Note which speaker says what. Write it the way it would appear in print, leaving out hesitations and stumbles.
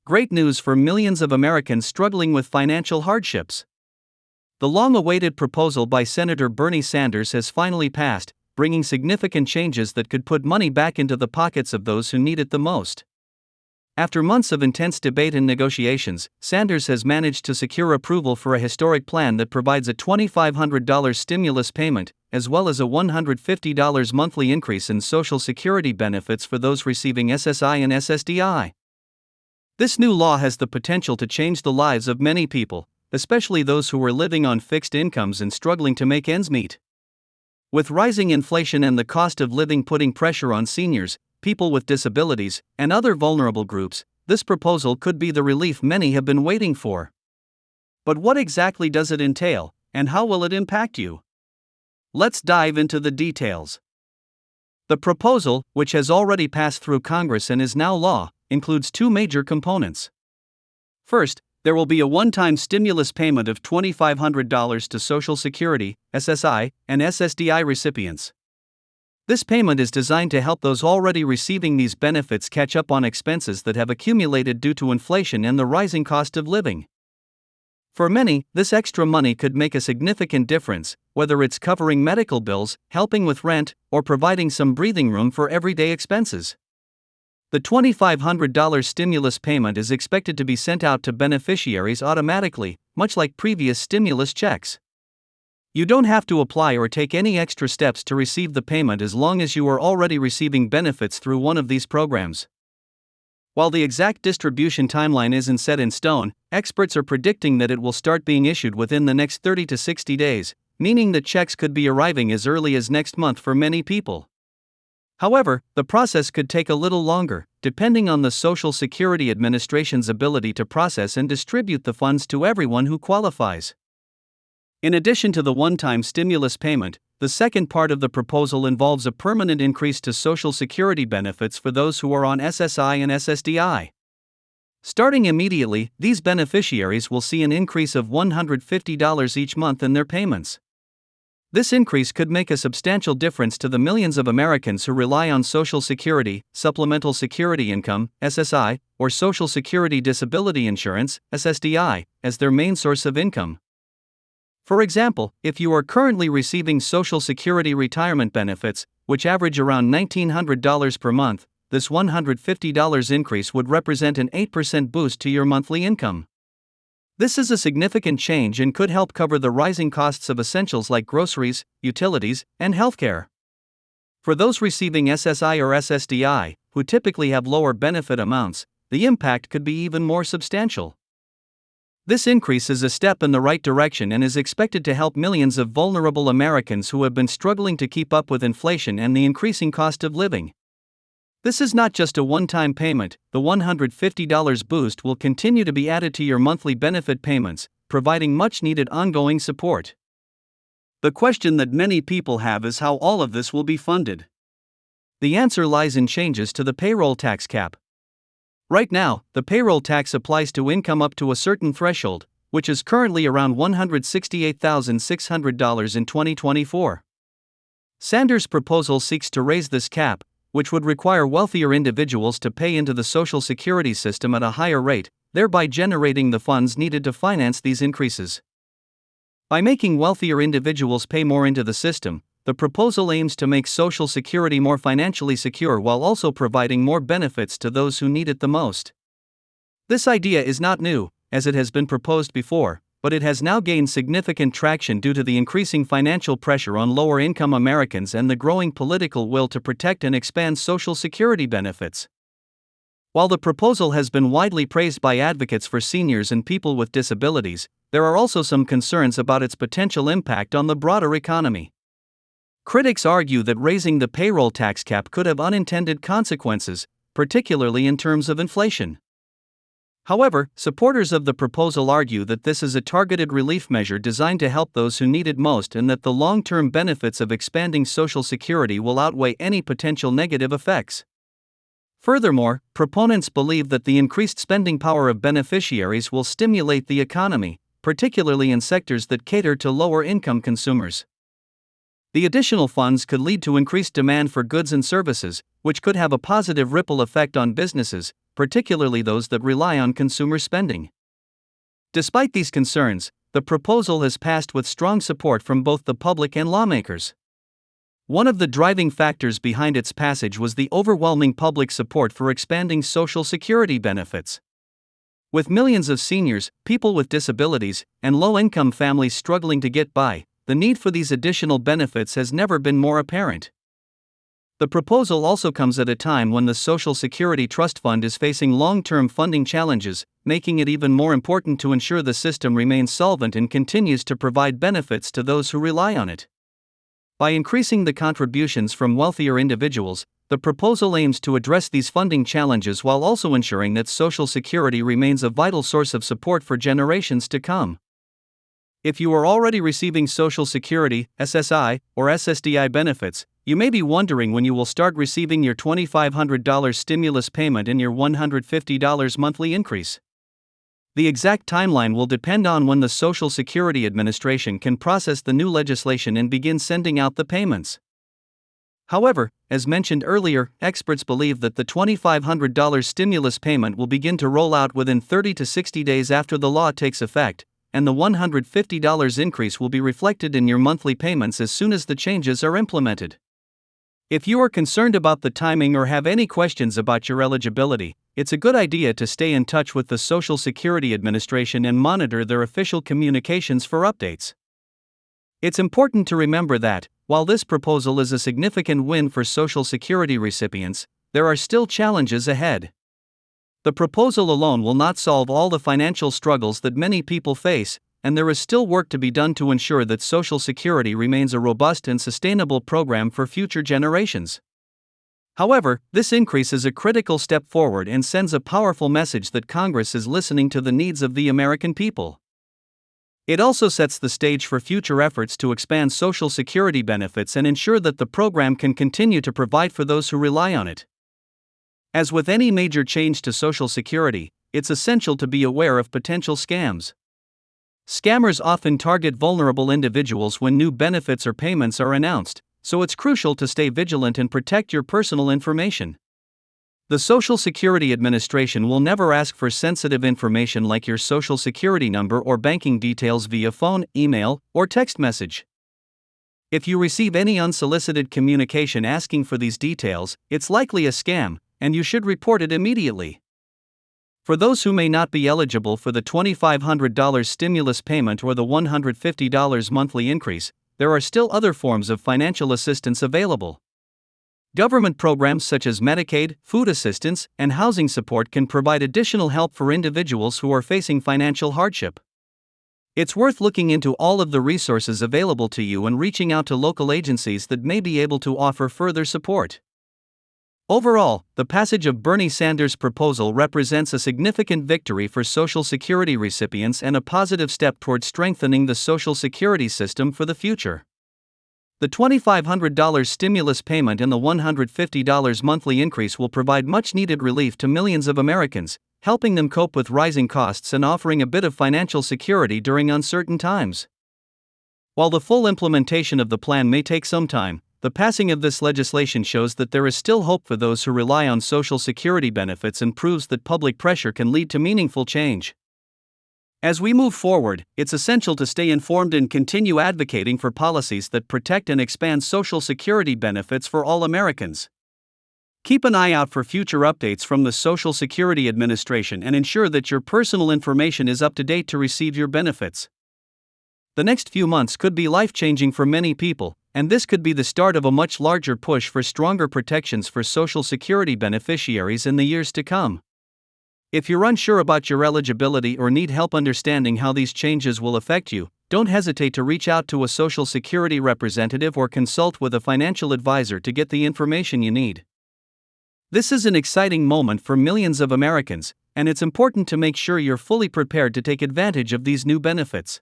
Speaker 1: Great news for millions of Americans struggling with financial hardships. The long-awaited proposal by Senator Bernie Sanders has finally passed, bringing significant changes that could put money back into the pockets of those who need it the most. After months of intense debate and negotiations, Sanders has managed to secure approval for a historic plan that provides a $2,500 stimulus payment, as well as a $150 monthly increase in Social Security benefits for those receiving SSI and SSDI. This new law has the potential to change the lives of many people, especially those who are living on fixed incomes and struggling to make ends meet. With rising inflation and the cost of living putting pressure on seniors, people with disabilities, and other vulnerable groups, this proposal could be the relief many have been waiting for. But what exactly does it entail, and how will it impact you? Let's dive into the details. The proposal, which has already passed through Congress and is now law, includes two major components. First, there will be a one-time stimulus payment of $2,500 to Social Security, SSI, and SSDI recipients. This payment is designed to help those already receiving these benefits catch up on expenses that have accumulated due to inflation and the rising cost of living. For many, this extra money could make a significant difference, whether it's covering medical bills, helping with rent, or providing some breathing room for everyday expenses. The $2,500 stimulus payment is expected to be sent out to beneficiaries automatically, much like previous stimulus checks. You don't have to apply or take any extra steps to receive the payment as long as you are already receiving benefits through one of these programs. While the exact distribution timeline isn't set in stone, experts are predicting that it will start being issued within the next 30 to 60 days, meaning that checks could be arriving as early as next month for many people. However, the process could take a little longer, depending on the Social Security Administration's ability to process and distribute the funds to everyone who qualifies. In addition to the one-time stimulus payment, the second part of the proposal involves a permanent increase to Social Security benefits for those who are on SSI and SSDI. Starting immediately, these beneficiaries will see an increase of $150 each month in their payments. This increase could make a substantial difference to the millions of Americans who rely on Social Security, Supplemental Security Income, SSI, or Social Security Disability Insurance, SSDI, as their main source of income. For example, if you are currently receiving Social Security retirement benefits, which average around $1,900 per month, this $150 increase would represent an 8% boost to your monthly income. This is a significant change and could help cover the rising costs of essentials like groceries, utilities, and healthcare. For those receiving SSI or SSDI, who typically have lower benefit amounts, the impact could be even more substantial. This increase is a step in the right direction and is expected to help millions of vulnerable Americans who have been struggling to keep up with inflation and the increasing cost of living. This is not just a one-time payment. The $150 boost will continue to be added to your monthly benefit payments, providing much-needed ongoing support. The question that many people have is how all of this will be funded. The answer lies in changes to the payroll tax cap. Right now, the payroll tax applies to income up to a certain threshold, which is currently around $168,600 in 2024. Sanders' proposal seeks to raise this cap, which would require wealthier individuals to pay into the Social Security system at a higher rate, thereby generating the funds needed to finance these increases. By making wealthier individuals pay more into the system, the proposal aims to make Social Security more financially secure while also providing more benefits to those who need it the most. This idea is not new, as it has been proposed before, but it has now gained significant traction due to the increasing financial pressure on lower-income Americans and the growing political will to protect and expand Social Security benefits. While the proposal has been widely praised by advocates for seniors and people with disabilities, there are also some concerns about its potential impact on the broader economy. Critics argue that raising the payroll tax cap could have unintended consequences, particularly in terms of inflation. However, supporters of the proposal argue that this is a targeted relief measure designed to help those who need it most and that the long-term benefits of expanding Social Security will outweigh any potential negative effects. Furthermore, proponents believe that the increased spending power of beneficiaries will stimulate the economy, particularly in sectors that cater to lower-income consumers. The additional funds could lead to increased demand for goods and services, which could have a positive ripple effect on businesses, particularly those that rely on consumer spending. Despite these concerns, the proposal has passed with strong support from both the public and lawmakers. One of the driving factors behind its passage was the overwhelming public support for expanding Social Security benefits. With millions of seniors, people with disabilities, and low-income families struggling to get by, the need for these additional benefits has never been more apparent. The proposal also comes at a time when the Social Security Trust Fund is facing long-term funding challenges, making it even more important to ensure the system remains solvent and continues to provide benefits to those who rely on it. By increasing the contributions from wealthier individuals, the proposal aims to address these funding challenges while also ensuring that Social Security remains a vital source of support for generations to come. If you are already receiving Social Security, SSI, or SSDI benefits, you may be wondering when you will start receiving your $2,500 stimulus payment and your $150 monthly increase. The exact timeline will depend on when the Social Security Administration can process the new legislation and begin sending out the payments. However, as mentioned earlier, experts believe that the $2,500 stimulus payment will begin to roll out within 30 to 60 days after the law takes effect, and the $150 increase will be reflected in your monthly payments as soon as the changes are implemented. If you are concerned about the timing or have any questions about your eligibility, it's a good idea to stay in touch with the Social Security Administration and monitor their official communications for updates. It's important to remember that, while this proposal is a significant win for Social Security recipients, there are still challenges ahead. The proposal alone will not solve all the financial struggles that many people face, and there is still work to be done to ensure that Social Security remains a robust and sustainable program for future generations. However, this increase is a critical step forward and sends a powerful message that Congress is listening to the needs of the American people. It also sets the stage for future efforts to expand Social Security benefits and ensure that the program can continue to provide for those who rely on it. As with any major change to Social Security, it's essential to be aware of potential scams. Scammers often target vulnerable individuals when new benefits or payments are announced, so it's crucial to stay vigilant and protect your personal information. The Social Security Administration will never ask for sensitive information like your Social Security number or banking details via phone, email, or text message. If you receive any unsolicited communication asking for these details, it's likely a scam, and you should report it immediately. For those who may not be eligible for the $2,500 stimulus payment or the $150 monthly increase, there are still other forms of financial assistance available. Government programs such as Medicaid, food assistance, and housing support can provide additional help for individuals who are facing financial hardship. It's worth looking into all of the resources available to you and reaching out to local agencies that may be able to offer further support. Overall, the passage of Bernie Sanders' proposal represents a significant victory for Social Security recipients and a positive step toward strengthening the Social Security system for the future. The $2,500 stimulus payment and the $150 monthly increase will provide much-needed relief to millions of Americans, helping them cope with rising costs and offering a bit of financial security during uncertain times. While the full implementation of the plan may take some time, the passing of this legislation shows that there is still hope for those who rely on Social Security benefits and proves that public pressure can lead to meaningful change. As we move forward, it's essential to stay informed and continue advocating for policies that protect and expand Social Security benefits for all Americans. Keep an eye out for future updates from the Social Security Administration and ensure that your personal information is up to date to receive your benefits. The next few months could be life-changing for many people, and this could be the start of a much larger push for stronger protections for Social Security beneficiaries in the years to come. If you're unsure about your eligibility or need help understanding how these changes will affect you, don't hesitate to reach out to a Social Security representative or consult with a financial advisor to get the information you need. This is an exciting moment for millions of Americans, and it's important to make sure you're fully prepared to take advantage of these new benefits.